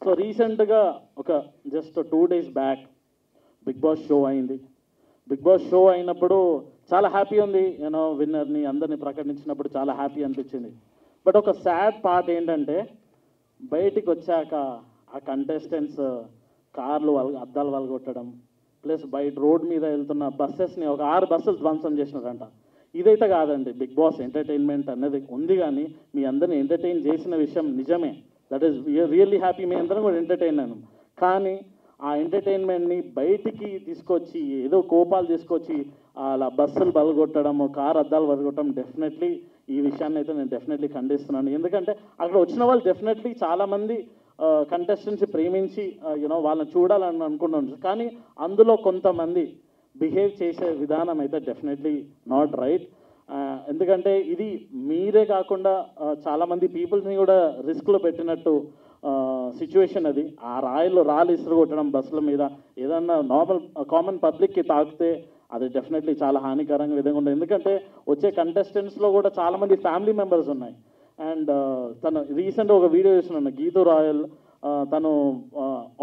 So రీసెంట్గా ఒక just 2 days back Bigg Boss show అయింది. బిగ్ బాస్ షో అయినప్పుడు చాలా హ్యాపీ ఉంది, యూనో విన్నర్ని అందరిని ప్రకటించినప్పుడు చాలా హ్యాపీ అనిపించింది. బట్ ఒక సాడ్ పార్ట్ ఏంటంటే బయటికి వచ్చాక ఆ కంటెస్టెంట్స్ కార్లు అద్దాలు వలగొట్టడం, ప్లస్ బయట రోడ్ మీద వెళ్తున్న బస్సెస్ని ఒక 6 బస్సులు ధ్వంసం చేసినారంట. ఇదైతే కాదండి, బిగ్ బాస్ ఎంటర్టైన్మెంట్ అనేది ఉంది, కానీ మీ అందరిని ఎంటర్టైన్ చేసిన విషయం నిజమే. దట్ ఈస్ రియల్లీ హ్యాపీ, మీ అందరం కూడా ఎంటర్టైన్ అయ్యాను. కానీ ఆ ఎంటర్టైన్మెంట్ని బయటికి తీసుకొచ్చి ఏదో కోపాలు తీసుకొచ్చి అలా బస్సులు బలగొట్టడం, కార్ అద్దాలు బలగొట్టడం, డెఫినెట్లీ ఈ విషయాన్ని అయితే నేను డెఫినెట్లీ ఖండిస్తున్నాను. ఎందుకంటే అక్కడ వచ్చిన వాళ్ళు డెఫినెట్లీ చాలామంది కంటెస్టెంట్స్ ప్రేమించి యూనో వాళ్ళని చూడాలని అనుకుంటున్నాను. కానీ అందులో కొంతమంది బిహేవ్ చేసే విధానం అయితే డెఫినెట్లీ నాట్ రైట్. ఎందుకంటే ఇది మీరే కాకుండా చాలామంది పీపుల్స్ని కూడా రిస్క్లో పెట్టినట్టు సిచ్యువేషన్ అది. ఆ రాళ్ళు ఇసురు కొట్టడం బస్సుల మీద, ఏదన్నా నార్మల్ కామన్ పబ్లిక్కి తాకితే అది డెఫినెట్లీ చాలా హానికరంగా విధంగా ఉంటుంది. ఎందుకంటే వచ్చే కంటెస్టెంట్స్లో కూడా చాలామంది ఫ్యామిలీ మెంబర్స్ ఉన్నాయి. అండ్ తను రీసెంట్గా ఒక వీడియో చూస్తున్నాను, గీతూ రాయల్ తను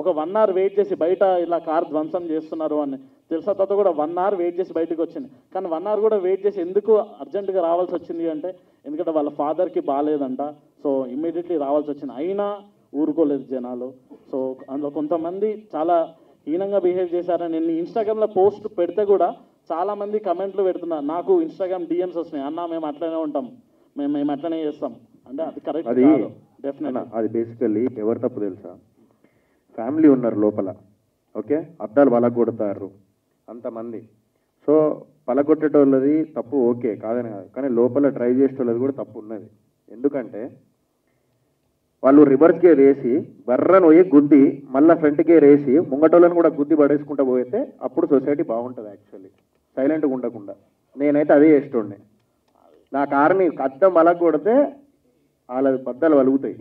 ఒక 1 hour వెయిట్ చేసి బయట ఇలా కార్ ధ్వంసం చేస్తున్నారు అని తెలిసిన తర్వాత కూడా 1 hour వెయిట్ చేసి బయటకు వచ్చింది. కానీ 1 hour కూడా వెయిట్ చేసి ఎందుకు అర్జెంటుగా రావాల్సి వచ్చింది అంటే ఎందుకంటే వాళ్ళ ఫాదర్కి బాగాలేదంట, సో ఇమ్మీడియట్లీ రావాల్సి వచ్చింది. అయినా ఊరుకోలేదు జనాలు. సో అందులో కొంతమంది చాలా హీనంగా బిహేవ్ చేశారని నేను ఇన్స్టాగ్రామ్లో పోస్ట్ పెడితే కూడా చాలామంది కమెంట్లు పెడుతున్నారు. నాకు ఇన్స్టాగ్రామ్ డిఎమ్స్ వస్తున్నాయి, అన్న మేము అట్లనే ఉంటాం, మేము అట్లనే చేస్తాం అంటే అది కరెక్ట్ కాదు. డెఫినెట్గా అది బేసికల్లీ ఎవరు తప్పు తెలుసా? ఫ్యామిలీ ఉన్నారు లోపల, ఓకే, అద్దాలు పలగొడతారు అంతమంది. సో పలగొట్టేటోళ్ళది తప్పు ఓకే కాదని కాదు, కానీ లోపల డ్రైవ్ చేసేటోళ్ళది కూడా తప్పు ఉన్నది. ఎందుకంటే వాళ్ళు రివర్స్ గేర్ వేసి బర్రను పోయి గుద్ది మళ్ళీ ఫ్రంట్ గేర్ వేసి ముంగటోళ్ళని కూడా గుద్ది పడేసుకుంటూ పోతే అప్పుడు సొసైటీ బాగుంటుంది. యాక్చువల్లీ సైలెంట్గా ఉండకుండా నేనైతే అదే చేస్తుండే. నా కారుని అద్దం పలగొడితే వాళ్ళ బద్దలు వలుగుతాయి.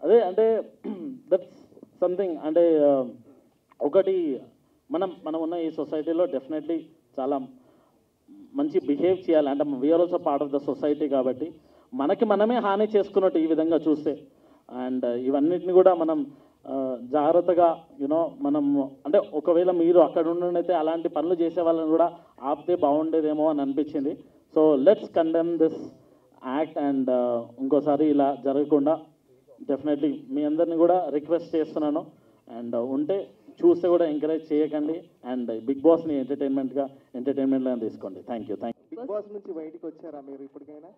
అదే అంటే దట్స్ సంథింగ్. అంటే ఒకటి మనం ఉన్న ఈ సొసైటీలో డెఫినెట్లీ చాలా మంచి బిహేవ్ చేయాలి. అంటే we are also part of the society కాబట్టి మనకి మనమే హాని చేసుకున్నట్టు ఈ విధంగా చూస్తే. అండ్ ఇవన్నిటిని కూడా మనం జాగ్రత్తగా యూనో మనం అంటే ఒకవేళ మీరు అక్కడ ఉండనైతే అలాంటి పనులు చేసే వాళ్ళని కూడా ఆపితే బాగుండేదేమో అని అనిపించింది. So let's condemn this act and ఇంకోసారి ఇలా జరగకుండా డెఫినెట్లీ మీ అందరిని కూడా రిక్వెస్ట్ చేస్తున్నాను. అండ్ ఉంటే చూస్తే కూడా ఎంకరేజ్ చేయకండి. అండ్ బిగ్ బాస్ని ఎంటర్టైన్మెంట్గా తీసుకోండి. Thank you. బిగ్ బాస్ నుంచి బయటికి వచ్చారా మీరు ఇప్పటికైనా?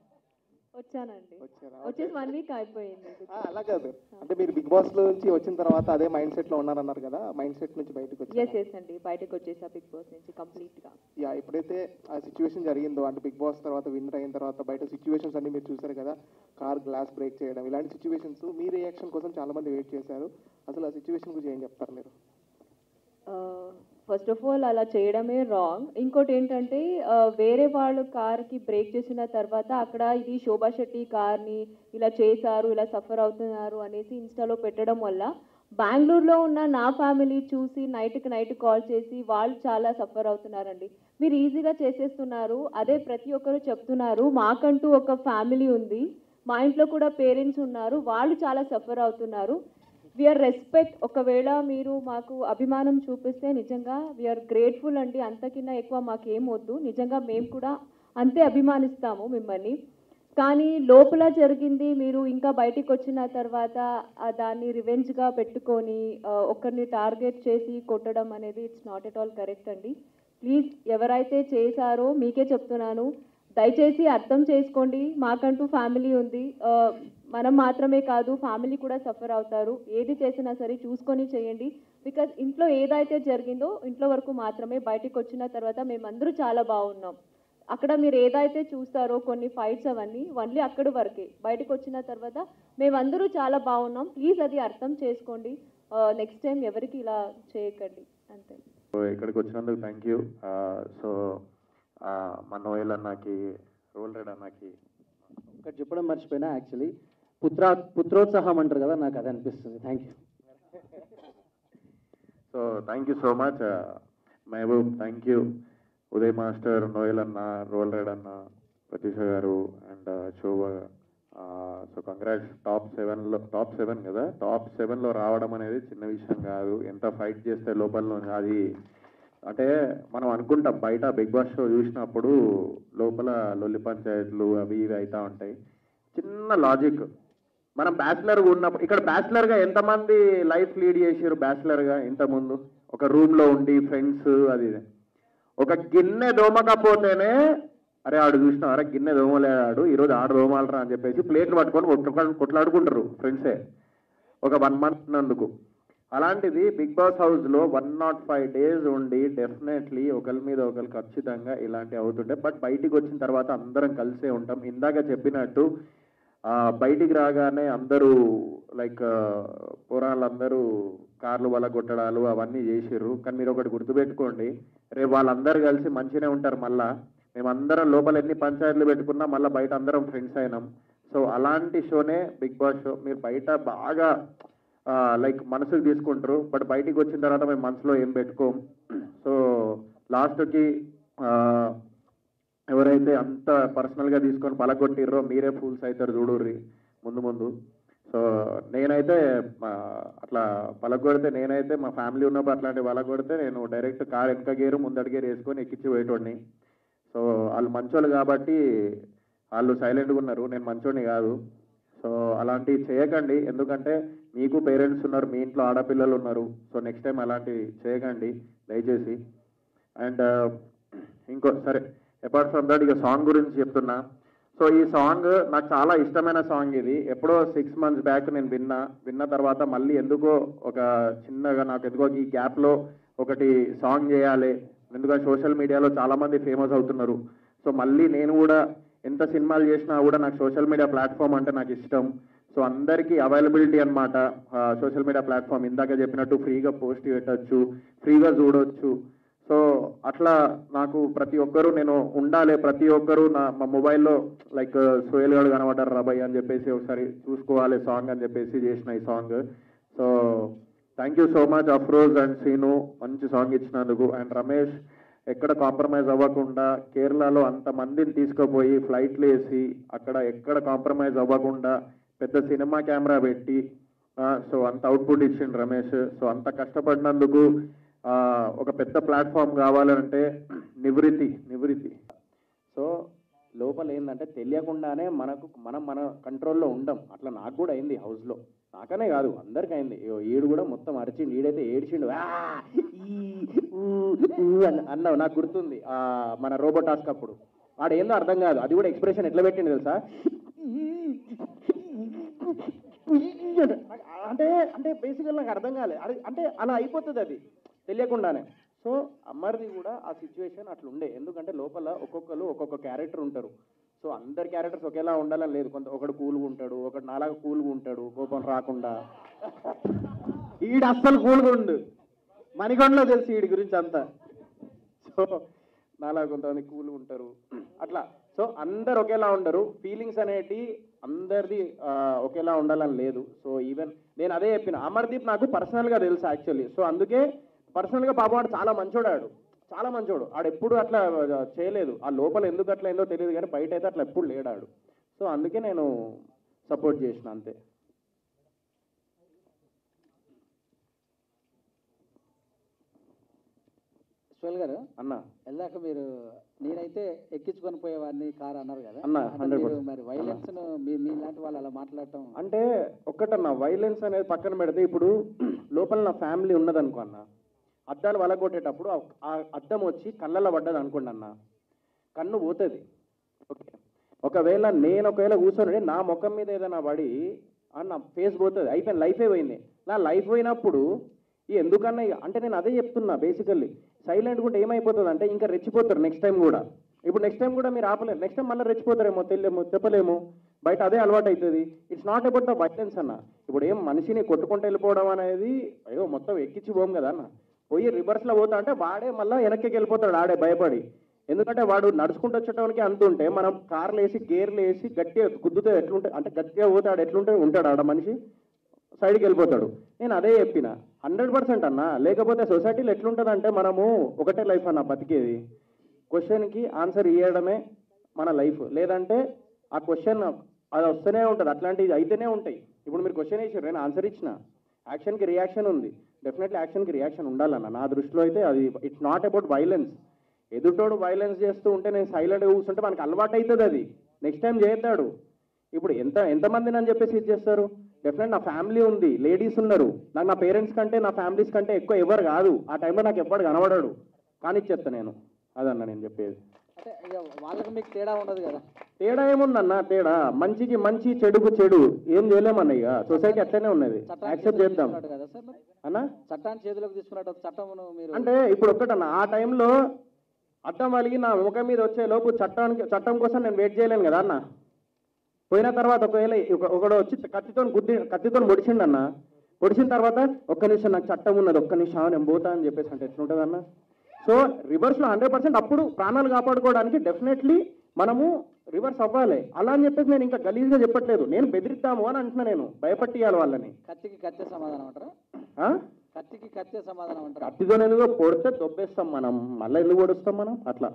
వచ్చానండి, వచ్చారా? వచ్చేసి 1 week అయిపోయింది. అలా కాదు, అంటే మీరు బిగ్ బాస్ నుంచి వచ్చిన తర్వాత అదే మైండ్ సెట్ లో ఉన్నారన్నారు కదా, మైండ్ సెట్ నుంచి బయటకు వచ్చారు? ఎస్ అండి, బయటకు వచ్చేసా బిగ్ బాస్ నుంచి కంప్లీట్ గా. యా, ఎప్పుడైతే ఆ సిచ్యువేషన్ జరిగిందో, అంటే బిగ్ బాస్ తర్వాత విన్నర్ అయిన తర్వాత బయట సిచ్యువేషన్స్ అన్ని మీరు చూసారు కదా, కార్ గ్లాస్ బ్రేక్ చేయడం, ఇలాంటి సిచ్యువేషన్స్ మీ రియాక్షన్ కోసం చాలా మంది వెయిట్ చేశారు. అసలు ఆ సిచ్యువేషన్ గురించి ఏం చెప్తారు మీరు? ఫస్ట్ ఆఫ్ ఆల్ అలా చేయడమే రాంగ్. ఇంకోటి ఏంటంటే వేరే వాళ్ళు కార్కి బ్రేక్ చేసిన తర్వాత అక్కడ ఇది శోభా శెట్టి కార్ని ఇలా చేశారు, ఇలా సఫర్ అవుతున్నారు అనేసి ఇన్స్టాలో పెట్టడం వల్ల బెంగళూరులో ఉన్న నా ఫ్యామిలీ చూసి నైట్కి నైట్ కాల్ చేసి వాళ్ళు చాలా సఫర్ అవుతున్నారండి. మీరు ఈజీగా చేసేస్తున్నారు, అదే ప్రతి ఒక్కరు చెప్తున్నారు మాకంటూ ఒక ఫ్యామిలీ ఉంది, మా ఇంట్లో కూడా పేరెంట్స్ ఉన్నారు, వాళ్ళు చాలా సఫర్ అవుతున్నారు. We are respect. ఒకవేళ మీరు మాకు అభిమానం చూపిస్తే నిజంగా వీఆర్ గ్రేట్ఫుల్ అండి. అంతకన్నా ఎక్కువ మాకేం వద్దు, నిజంగా మేము కూడా అంతే అభిమానిస్తాము మిమ్మల్ని. కానీ లోపల జరిగింది మీరు ఇంకా బయటికి వచ్చిన తర్వాత దాన్ని రివెంజ్గా పెట్టుకొని ఒకరిని టార్గెట్ చేసి కొట్టడం అనేది it's not at all correct అండి. ప్లీజ్ ఎవరైతే చేశారో మీకే చెప్తున్నాను, దయచేసి అర్థం చేసుకోండి. మాకంటూ ఫ్యామిలీ ఉంది, మనం మాత్రమే కాదు ఫ్యామిలీ కూడా సఫర్ అవుతారు. ఏది చేసినా సరే చూసుకొని చేయండి. బికాజ్ ఇంట్లో ఏదైతే జరిగిందో ఇంట్లో వరకు మాత్రమే, బయటికి వచ్చిన తర్వాత మేమందరూ చాలా బాగున్నాం. అక్కడ మీరు ఏదైతే చూస్తారో కొన్ని ఫైట్స్ అవన్నీ ఓన్లీ అక్కడి వరకే, బయటకు వచ్చిన తర్వాత మేమందరూ చాలా బాగున్నాం. ప్లీజ్ అది అర్థం చేసుకోండి, నెక్స్ట్ టైం ఎవరికి ఇలా చేయకండి అంతే. ఇక్కడికి వచ్చినందుకు థ్యాంక్ యూ. సో మా నోయల్ అన్నకి, రోల్ రైడ్ అన్నకి ఇక్కడ చెప్పడం మర్చిపోయినా, యాక్చువల్లీ పుత్రోత్సాహం అంటారు కదా, నాకు అది అనిపిస్తుంది. Thank you. So thank you so much Mehaboob, thank you. Uday master, Noel అన్న, రోల్ రైడ్ అన్న, ప్రతీష గారు and Shobha so congrats. Top seven కదా, టాప్ 7లో రావడం అనేది చిన్న విషయం కాదు. ఎంత ఫైట్ చేస్తే లోపల అది అంటే మనం అనుకుంటాం బయట బిగ్ బాస్ షో చూసినప్పుడు లోపల లొల్లి పంచాయతీలు అవి ఇవి అవుతూ ఉంటాయి. చిన్న లాజిక్, మనం బ్యాచిలర్గా ఉన్నప్పుడు ఇక్కడ బ్యాచిలర్గా ఎంతమంది లైఫ్ లీడ్ చేసారు? బ్యాచిలర్గా ఇంతకుముందు ఒక రూమ్లో ఉండి ఫ్రెండ్స్ అది ఇది. ఒక గిన్నె దోమకపోతేనే అరే ఆడు చూసినా, అరే గిన్నె దోమలేడు ఈరోజు ఆడు దోమాలరా అని చెప్పేసి ప్లేట్లు పట్టుకొని కొట్లాడుకుంటారు ఫ్రెండ్సే ఒక 1 month నందుకు. అలాంటిది బిగ్ బాస్ హౌస్లో 105 days ఉండి డెఫినెట్లీ ఒకరి మీద ఒకరు ఖచ్చితంగా ఇలాంటివి అవుతుండే. బట్ బయటికి వచ్చిన తర్వాత అందరం కలిసే ఉంటాం. ఇందాక చెప్పినట్టు బయటికి రాగానే అందరూ లైక్ పోరాళ్ళందరూ కార్లు వల్ల కొట్టడాలు అవన్నీ చేసిర్రు. కానీ మీరు ఒకటి గుర్తుపెట్టుకోండి, రేపు వాళ్ళందరూ కలిసి మంచిగానే ఉంటారు. మళ్ళా మేమందరం లోపల ఎన్ని పంచాయతీలు పెట్టుకున్నా మళ్ళీ బయట అందరం ఫ్రెండ్స్ అయినాం. సో అలాంటి షోనే బిగ్ బాస్ షో. మీరు బయట బాగా లైక్ మనసుకు తీసుకుంటారు, బట్ బయటికి వచ్చిన తర్వాత మేము మనసులో ఏం పెట్టుకోం. సో లాస్ట్కి ఎవరైతే అంత పర్సనల్గా తీసుకొని పలగొట్టిర్రో మీరే ఫూల్స్ అవుతారు చూడుర్రి ముందు. సో నేనైతే అట్లా పలగొడితే, నేనైతే మా ఫ్యామిలీ ఉన్నప్పుడు అట్లాంటి పలగొడితే నేను డైరెక్ట్ కార్ వెనక గేరు ముందడి గేరు వేసుకొని ఎక్కించి పోయేటోడిని. సో వాళ్ళు మంచోళ్ళు కాబట్టి వాళ్ళు సైలెంట్గా ఉన్నారు, నేను మంచోడిని కాదు. సో అలాంటివి చేయకండి, ఎందుకంటే మీకు పేరెంట్స్ ఉన్నారు, మీ ఇంట్లో ఆడపిల్లలు ఉన్నారు. సో నెక్స్ట్ టైం అలాంటివి చేయకండి దయచేసి. అండ్ ఇంకో సరే అపార్ట్ ఫ్రమ్ దట్ ఇక సాంగ్ గురించి చెప్తున్నా. సో ఈ సాంగ్ నాకు చాలా ఇష్టమైన సాంగ్. ఇది ఎప్పుడో 6 months బ్యాక్ నేను విన్న తర్వాత మళ్ళీ ఎందుకో ఒక చిన్నగా నాకు ఎందుకో ఈ గ్యాప్లో ఒకటి సాంగ్ చేయాలి, ఎందుకంటే సోషల్ మీడియాలో చాలామంది ఫేమస్ అవుతున్నారు. సో మళ్ళీ నేను కూడా ఎంత సినిమాలు చేసినా కూడా నాకు సోషల్ మీడియా ప్లాట్ఫామ్ అంటే నాకు ఇష్టం. సో అందరికీ అవైలబిలిటీ అనమాట సోషల్ మీడియా ప్లాట్ఫామ్. ఇందాక చెప్పినట్టు ఫ్రీగా పోస్ట్ పెట్టచ్చు, ఫ్రీగా చూడవచ్చు. సో అట్లా నాకు ప్రతి ఒక్కరూ నేను ఉండాలి, ప్రతి ఒక్కరూ మా మొబైల్లో లైక్ సోయల్ గారు కనబడ్డారు రాబోయ్ అని చెప్పేసి ఒకసారి చూసుకోవాలి సాంగ్ అని చెప్పేసి చేసిన ఈ song. So thank you so much Afroz and Seenu, మంచి సాంగ్ ఇచ్చినందుకు. అండ్ రమేష్ ఎక్కడ కాంప్రమైజ్ అవ్వకుండా కేరళలో అంతమందిని తీసుకుపోయి ఫ్లైట్లు వేసి అక్కడ ఎక్కడ కాంప్రమైజ్ అవ్వకుండా పెద్ద సినిమా కెమెరా పెట్టి సో అంత అవుట్పుట్ ఇచ్చిండు రమేష్. సో అంత కష్టపడినందుకు ఒక పెద్ద ప్లాట్ఫామ్ కావాలంటే నివృత్తి. సో లోపల ఏంటంటే తెలియకుండానే మన కంట్రోల్లో ఉండం. అట్లా నాకు కూడా అయింది హౌస్లో, నాకనే కాదు అందరికీ అయింది. ఈడు కూడా మొత్తం అరిచిండు, ఈడైతే ఏడ్చిండు అన్నావు నాకు గుర్తుంది. మన రోబో టాస్క్ అప్పుడు ఆడేందో అర్థం కాదు, అది కూడా ఎక్స్ప్రెషన్ ఎట్లా పెట్టిండు తెలుసా, అంటే బేసికల్ నాకు అర్థం కాలేదు. అంటే అలా అయిపోతుంది అది తెలియకుండానే. సో అమర్ది కూడా ఆ సిచ్యువేషన్ అట్లా ఉండే, ఎందుకంటే లోపల ఒక్కొక్కరు ఒక్కొక్క క్యారెక్టర్ ఉంటారు. సో అందరి క్యారెక్టర్స్ ఒకేలా ఉండాలని లేదు. ఒకడు కూల్గా ఉంటాడు, ఒకడు నాలాగా కూల్గా ఉంటాడు కోపం రాకుండా. ఈడు అస్సలు కూల్గా ఉండు, మణికొండలో తెలుసు వీడి గురించి అంతా. సో నాలాగా కొంతమంది కూల్గా ఉంటారు అట్లా. సో అందరు ఒకేలా ఉండరు, ఫీలింగ్స్ అనేటి అందరిది ఒకేలా ఉండాలని లేదు. సో ఈవెన్ నేను అదే చెప్పిన, అమర్దీప్ నాకు పర్సనల్గా తెలుసు యాక్చువల్లీ. సో అందుకే పర్సనల్గా పాపం వాడు చాలా మంచోడు, ఆడు ఎప్పుడు అట్లా చేయలేదు. ఆ లోపల ఎందుకు అట్లా ఏందో తెలియదు కానీ బయట అయితే అట్లా ఎప్పుడు లేడాడు. సో అందుకే నేను సపోర్ట్ చేసిన అంతే. సుహేల్ గారు అన్న వెళ్ళాక మీరు నేనైతే ఎక్కించుకొని పోయేవాడిని కారు అన్నారు కదా అన్న, అంటే మీరు మరి వైలెన్స్ మీలాంటి వాళ్ళు అలా మాట్లాడటం అంటే ఒక్కటన్నా వైలెన్స్ అనేది పక్కన పెడితే ఇప్పుడు లోపల నా ఫ్యామిలీ ఉన్నదనుకో అన్న, అద్దాలు వలగొట్టేటప్పుడు ఆ అద్దం వచ్చి కళ్ళలో పడ్డది అనుకోండి అన్న, కన్ను పోతుంది. ఓకే, ఒకవేళ కూర్చొని నా ముఖం మీద ఏదైనా పడి నా ఫేస్ పోతుంది, అయిపోయింది, లైఫే పోయింది. నా లైఫ్ పోయినప్పుడు ఎందుకన్నా అంటే నేను అదే చెప్తున్నా, బేసికల్లీ సైలెంట్గా ఉంటే ఏమైపోతుంది అంటే ఇంకా రెచ్చిపోతారు నెక్స్ట్ టైం కూడా. ఇప్పుడు నెక్స్ట్ టైం కూడా మీరు ఆపలేరు, నెక్స్ట్ టైం మళ్ళీ రెచ్చిపోతారేమో, చెప్పలేము. బయట అదే అలవాటు అవుతుంది. It's not about the violence అన్న. ఇప్పుడు ఏం మనిషిని కొట్టుకుంటూ వెళ్ళిపోవడం అనేది అయ్యో మొత్తం ఎక్కించి పోం కదా అన్న, పోయి రివర్స్లో పోతా అంటే వాడే మళ్ళీ వెనక్కి వెళ్ళిపోతాడు ఆడే భయపడి. ఎందుకంటే వాడు నడుచుకుంటూ వచ్చేటోనికి అంత ఉంటే మనం కార్లు వేసి గేర్లు వేసి గట్టిగా గుద్దుతో ఎట్లుంటే అంటే గట్టిగా పోతాడు ఎట్లుంటే ఉంటాడు ఆడ మనిషి, సైడ్కి వెళ్ళిపోతాడు. నేను అదే చెప్పిన 100% అన్న. లేకపోతే సొసైటీలో ఎట్లుంటుంది అంటే మనము ఒకటే లైఫ్ అన్న బతికేది, క్వశ్చన్కి ఆన్సర్ ఇవ్వడమే మన లైఫ్. లేదంటే ఆ క్వశ్చన్ అది వస్తూనే ఉంటుంది, అట్లాంటివి అయితేనే ఉంటాయి. ఇప్పుడు మీరు క్వశ్చన్ వేసారు, నేను ఆన్సర్ ఇచ్చిన. యాక్షన్కి రియాక్షన్ ఉంది, డెఫినెట్లీ యాక్షన్కి రియాక్షన్ ఉండాలన్న నా దృష్టిలో అయితే. అది ఇట్స్ నాట్ అబౌట్ వైలెన్స్. ఎదుటోడు వైలెన్స్ చేస్తూ ఉంటే నేను సైలెంట్గా కూర్చుంటే మనకు అలవాటు అవుతుంది, అది నెక్స్ట్ టైం చేస్తాడు. ఇప్పుడు ఎంతమందిని అని చెప్పేసి ఇది చేస్తారు. డెఫినెట్ నా ఫ్యామిలీ ఉంది, లేడీస్ ఉన్నారు, నాకు నా పేరెంట్స్ కంటే నా ఫ్యామిలీస్ కంటే ఎక్కువ ఎవరు కాదు. ఆ టైంలో నాకు ఎవ్వడు కనబడాడు, కానీ చెప్తా నేను. అదన్న నేను చెప్పేది. అంటే ఇక వాళ్ళకి మీకు తేడా ఉండదు కదా. తేడా ఏముందన్న, తేడా మంచికి మంచి, చెడుకు చెడు, ఏం చేయలేమన్న. ఇక సొసైటీ అట్లనే ఉన్నది, యాక్సెప్ట్ చేద్దాం కదా సార్ మరి. అన్న. చట్టాన్ని చేతిలోకి తీసుకున్నట్టు చట్టమును మీరు అంటే ఇప్పుడు ఒక్కటన్న, ఆ టైంలో అడ్డం వలిగి నా ముఖం మీద వచ్చే లోపు చట్టం కోసం నేను వెయిట్ చేయలేను కదా అన్న. పోయిన తర్వాత ఒకవేళ ఒకడు వచ్చి కత్తితో పొడిచిండన్న, పొడిచిన తర్వాత ఒక్క నిమిషం నాకు చట్టం ఉన్నది, ఒక్క నిమిషం నేను పోతా అని చెప్పేసి అంటే ఎట్లుంటుంది అన్న. సో రివర్స్లో 100% అప్పుడు ప్రాణాలు కాపాడుకోవడానికి డెఫినెట్లీ మనము రివర్స్ అవ్వాలి. అలా అని చెప్పేసి నేను ఇంకా గలీజ్గా చెప్పట్లేదు, నేను బెదిరిద్దాము అని అంటున్నా, నేను భయపట్టియాలి వాళ్ళని. కత్తికి కత్తే సమాధానం అంటారా? కత్తికి కత్తే సమాధానం అంటారా? కత్తితో ఎందుకు పొడితే దొబ్బేస్తాం మనం, మళ్ళీ ఎందుకు పొడుస్తాం మనం అట్లా.